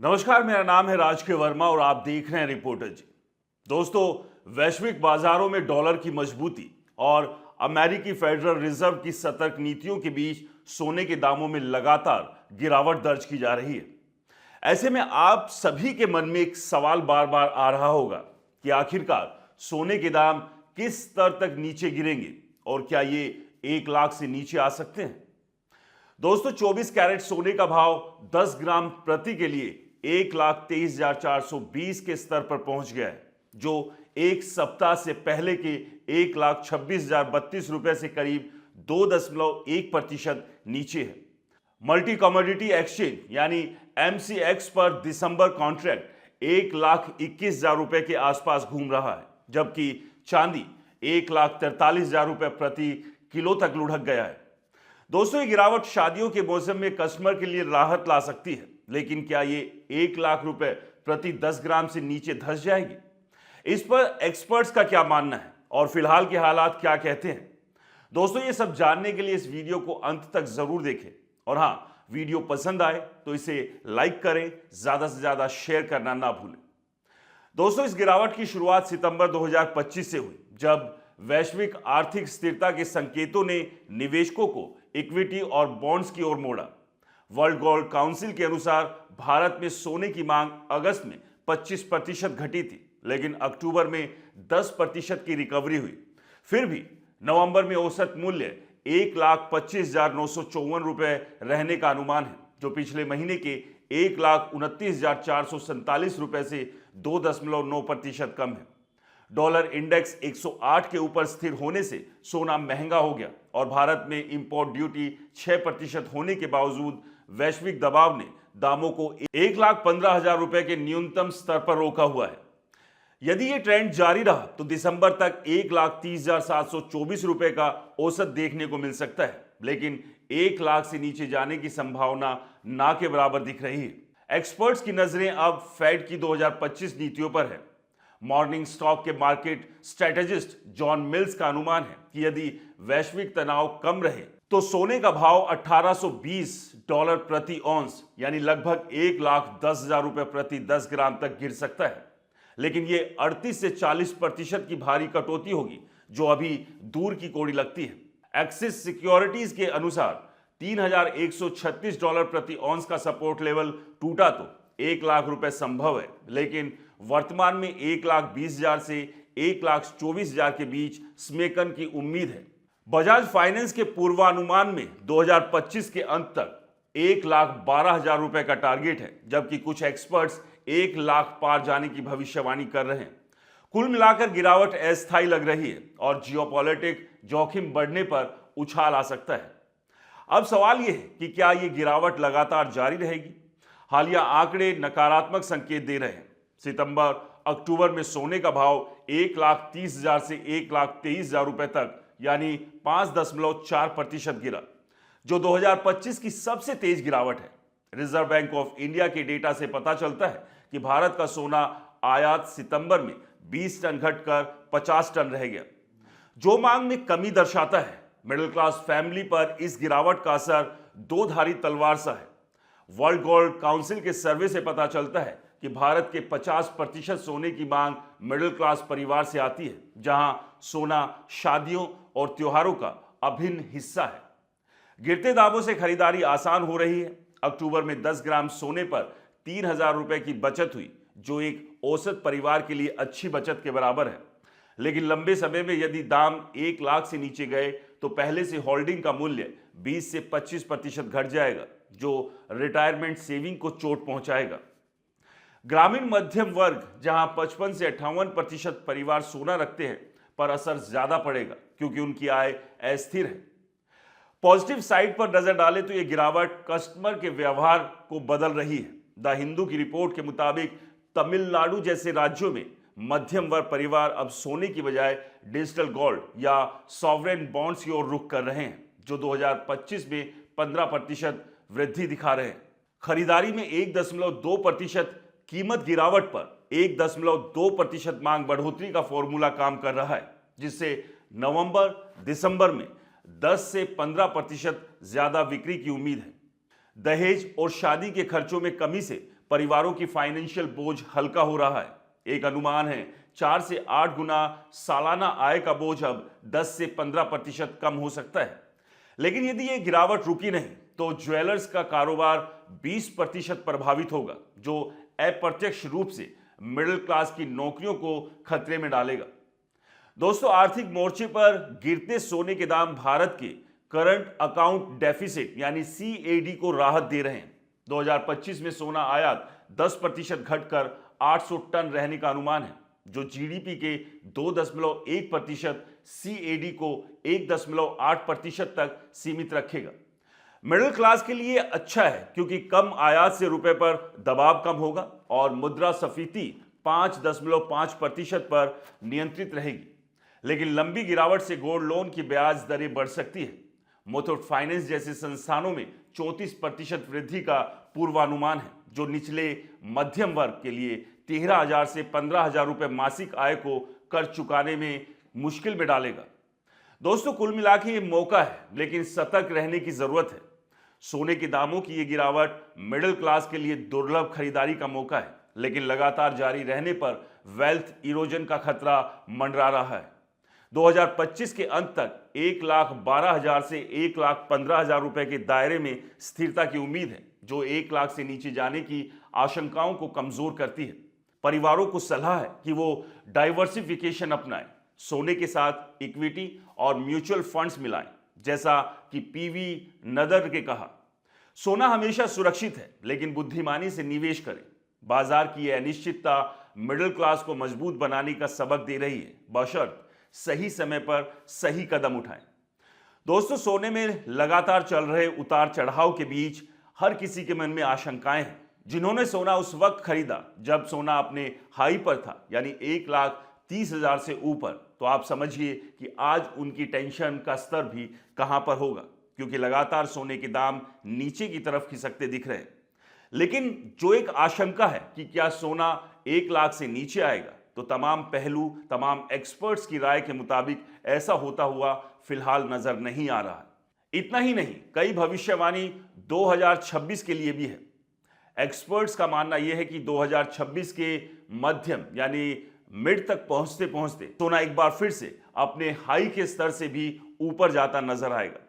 नमस्कार, मेरा नाम है राजकीय वर्मा और आप देख रहे हैं रिपोर्टर जी। दोस्तों, वैश्विक बाजारों में डॉलर की मजबूती और अमेरिकी फेडरल रिजर्व की सतर्क नीतियों के बीच सोने के दामों में लगातार गिरावट दर्ज की जा रही है। ऐसे में आप सभी के मन में एक सवाल बार बार आ रहा होगा कि आखिरकार सोने के दाम किस स्तर तक नीचे गिरेंगे और क्या ये 1 लाख से नीचे आ सकते हैं। दोस्तों, 24 कैरेट सोने का भाव 10 ग्राम प्रति के लिए 1,23,420 के स्तर पर पहुंच गया है, जो एक सप्ताह से पहले के 1,26,032 रुपए से करीब 2.1% नीचे है। मल्टी कमोडिटी एक्सचेंज यानी MCX पर दिसंबर कॉन्ट्रैक्ट 1,21,000 रुपए के आसपास घूम रहा है, जबकि चांदी 1,43,000 रुपए प्रति किलो तक लुढ़क गया है। दोस्तों, ये गिरावट शादियों के मौसम में कस्टमर के लिए राहत ला सकती है, लेकिन क्या ये 1 लाख रुपए प्रति 10 ग्राम से नीचे धंस जाएगी? इस पर एक्सपर्ट्स का क्या मानना है और फिलहाल के हालात क्या कहते हैं? दोस्तों, ये सब जानने के लिए इस वीडियो को अंत तक जरूर देखें और हाँ, वीडियो पसंद आए तो इसे लाइक करें, ज्यादा से ज्यादा शेयर करना ना भूलें। दोस्तों, इस गिरावट की शुरुआत सितंबर 2025 से हुई, जब वैश्विक आर्थिक स्थिरता के संकेतों ने निवेशकों को इक्विटी और बॉन्ड्स की ओर मोड़ा। वर्ल्ड गोल्ड काउंसिल के अनुसार भारत में सोने की मांग अगस्त में 25% घटी थी, लेकिन अक्टूबर में 10% की रिकवरी हुई। फिर भी नवंबर में औसत मूल्य 1,25,954 रुपए रहने का अनुमान है, जो पिछले महीने के 1,29,447 रुपए से 2.9% कम है। डॉलर इंडेक्स 108 के ऊपर स्थिर होने से सोना महंगा हो गया और भारत में इंपोर्ट ड्यूटी 6% होने के बावजूद वैश्विक दबाव ने दामों को 1,15,000 रुपए के न्यूनतम स्तर पर रोका हुआ है। यदि ये ट्रेंड जारी रहा तो दिसंबर तक 1,30,724 रुपए का औसत देखने को मिल सकता है, लेकिन 1 लाख से नीचे जाने की संभावना ना के बराबर दिख रही है। एक्सपर्ट्स की नजरें अब फेड की 2025 नीतियों पर है। मॉर्निंग स्टॉक के मार्केट स्ट्रेटेजिस्ट जॉन मिल्स का अनुमान है कि यदि वैश्विक तनाव कम रहे तो सोने का भाव $1,820 प्रति औंस यानी लगभग 1,10,000 रुपए प्रति 10 ग्राम तक गिर सकता है। लेकिन यह 38 से 40% की भारी कटौती होगी, जो अभी दूर की कौड़ी लगती है। एक्सिस सिक्योरिटीज के अनुसार $3,136 प्रति औंस का सपोर्ट लेवल टूटा तो 1 लाख रुपए संभव है, लेकिन वर्तमान में 1,20,000 से 1,24,000 के बीच स्मेकन की उम्मीद है। बजाज फाइनेंस के पूर्वानुमान में 2025 के अंत तक 1,12,000 रुपए का टारगेट है, जबकि कुछ एक्सपर्ट्स 1 लाख पार जाने की भविष्यवाणी कर रहे हैं। कुल मिलाकर गिरावट अस्थायी लग रही है और जियोपॉलिटिक जोखिम बढ़ने पर उछाल आ सकता है। अब सवाल यह है कि क्या यह गिरावट लगातार जारी रहेगी? हालिया आंकड़े नकारात्मक संकेत दे रहे हैं। सितंबर अक्टूबर में सोने का भाव 1,30,000 से 1,23,000 रुपए तक यानी 5.4% गिरा, जो 2025 की सबसे तेज गिरावट है। रिजर्व बैंक ऑफ इंडिया के डेटा से पता चलता है कि भारत का सोना आयात सितंबर में 20 टन घटकर 50 टन रह गया, जो मांग में कमी दर्शाता है। मिडिल क्लास फैमिली पर इस गिरावट का असर दो धारी तलवार सा है। वर्ल्ड गोल्ड काउंसिल के सर्वे से पता चलता है कि भारत के 50% सोने की मांग मिडिल क्लास परिवार से आती है, जहां सोना शादियों और त्योहारों का अभिन्न हिस्सा है। गिरते दामों से खरीदारी आसान हो रही है। अक्टूबर में 10 ग्राम सोने पर 3,000 रुपए की बचत हुई, जो एक औसत परिवार के लिए अच्छी बचत के बराबर है। लेकिन लंबे समय में यदि दाम 1 लाख से नीचे गए तो पहले से होल्डिंग का मूल्य 20 से 25% घट जाएगा, जो रिटायरमेंट सेविंग को चोट पहुंचाएगा। ग्रामीण मध्यम वर्ग, जहां 55 से 58% परिवार सोना रखते हैं, पर असर ज्यादा पड़ेगा क्योंकि उनकी आय अस्थिर है। पॉजिटिव साइड पर नजर डालें तो यह गिरावट कस्टमर के व्यवहार को बदल रही है। द हिंदू की रिपोर्ट के मुताबिक तमिलनाडु जैसे राज्यों में मध्यम वर्ग परिवार अब सोने की बजाय डिजिटल गोल्ड या सॉवरेन बॉन्ड्स की ओर रुख कर रहे हैं, जो 2025 में 15% वृद्धि दिखा रहे हैं। खरीदारी में 1.2% कीमत गिरावट पर 1.2% मांग बढ़ोतरी का फॉर्मूला काम कर रहा है, जिससे नवंबर दिसंबर में 10 से 15% ज्यादा बिक्री की उम्मीद है। दहेज और शादी के खर्चों में कमी से परिवारों की फाइनेंशियल बोझ हल्का हो रहा है। एक अनुमान है 4 से 8 गुना सालाना आय का बोझ अब 10 से 15% कम हो सकता है। लेकिन यदि ये गिरावट रुकी नहीं तो ज्वेलर्स का कारोबार 20% प्रभावित होगा, जो अप्रत्यक्ष रूप से मिडिल क्लास की नौकरियों को खतरे में डालेगा। दोस्तों, आर्थिक मोर्चे पर गिरते सोने के दाम भारत के करंट अकाउंट डेफिसिट यानी CAD को राहत दे रहे हैं। 2025 में सोना आयात 10% घटकर 800 टन रहने का अनुमान है, जो GDP के 2.1% CAD को 1.8% तक सीमित रखेगा। मिडिल क्लास के लिए अच्छा है क्योंकि कम आयात से रुपए पर दबाव कम होगा और मुद्रास्फीति 5.5% पर नियंत्रित रहेगी। लेकिन लंबी गिरावट से गोल्ड लोन की ब्याज दरें बढ़ सकती है। मुथूट फाइनेंस जैसे संस्थानों में 34% वृद्धि का पूर्वानुमान है, जो निचले मध्यम वर्ग के लिए 13,000 से 15,000 रुपए मासिक आय को कर चुकाने में मुश्किल में डालेगा। दोस्तों, कुल मिला के ये मौका है, लेकिन सतर्क रहने की जरूरत है। सोने के दामों की ये गिरावट मिडिल क्लास के लिए दुर्लभ खरीदारी का मौका है, लेकिन लगातार जारी रहने पर वेल्थ इरोजन का खतरा मंडरा रहा है। 2025 के अंत तक 1,12,000 से 1,15,000 रुपए के दायरे में स्थिरता की उम्मीद है, जो 1 लाख से नीचे जाने की आशंकाओं को कमजोर करती है। परिवारों को सलाह है कि वो डाइवर्सिफिकेशन अपनाएं, सोने के साथ इक्विटी और म्यूचुअल फंड्स मिलाएं, जैसा कि PV नदर ने कहा। सोना हमेशा सुरक्षित है, लेकिन बुद्धिमानी से निवेश करें। बाजार की यह अनिश्चितता मिडिल क्लास को मजबूत बनाने का सबक दे रही है, बशर्ते सही समय पर सही कदम उठाएं। दोस्तों, सोने में लगातार चल रहे उतार चढ़ाव के बीच हर किसी के मन में आशंकाएं हैं। जिन्होंने सोना उस वक्त खरीदा जब सोना अपने हाई पर था, यानी 1,30,000 से ऊपर, तो आप समझिए कि आज उनकी टेंशन का स्तर भी कहां पर होगा, क्योंकि लगातार सोने के दाम नीचे की तरफ खिसकते दिख रहे हैं। लेकिन जो एक आशंका है कि क्या सोना 1 लाख से नीचे आएगा, तो तमाम एक्सपर्ट्स की राय के मुताबिक ऐसा होता हुआ फिलहाल नजर नहीं आ रहा है। इतना ही नहीं, कई भविष्यवाणी 2026 के लिए भी है। एक्सपर्ट्स का मानना यह है कि 2026 के मध्यम यानी मिड तक पहुंचते पहुंचते सोना एक बार फिर से अपने हाई के स्तर से भी ऊपर जाता नजर आएगा।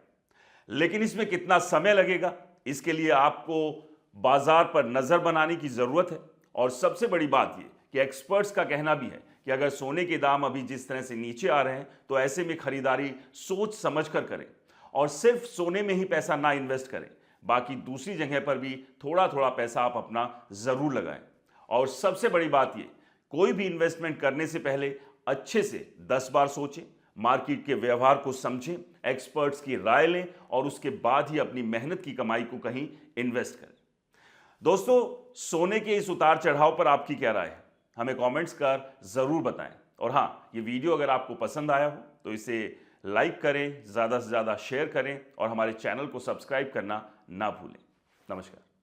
लेकिन इसमें कितना समय लगेगा, इसके लिए आपको बाजार पर नजर बनाने की जरूरत है। और सबसे बड़ी बात यह कि एक्सपर्ट्स का कहना भी है कि अगर सोने के दाम अभी जिस तरह से नीचे आ रहे हैं, तो ऐसे में खरीदारी सोच समझ कर करें और सिर्फ सोने में ही पैसा ना इन्वेस्ट करें, बाकी दूसरी जगह पर भी थोड़ा थोड़ा पैसा आप अपना जरूर लगाएं। और सबसे बड़ी बात यह, कोई भी इन्वेस्टमेंट करने से पहले अच्छे से 10 बार सोचें, मार्केट के व्यवहार को समझें, एक्सपर्ट्स की राय लें और उसके बाद ही अपनी मेहनत की कमाई को कहीं इन्वेस्ट करें। दोस्तों, सोने के इस उतार चढ़ाव पर आपकी क्या राय है, हमें कमेंट्स कर जरूर बताएं। और हाँ, ये वीडियो अगर आपको पसंद आया हो तो इसे लाइक करें, ज़्यादा से ज़्यादा शेयर करें और हमारे चैनल को सब्सक्राइब करना ना भूलें। नमस्कार।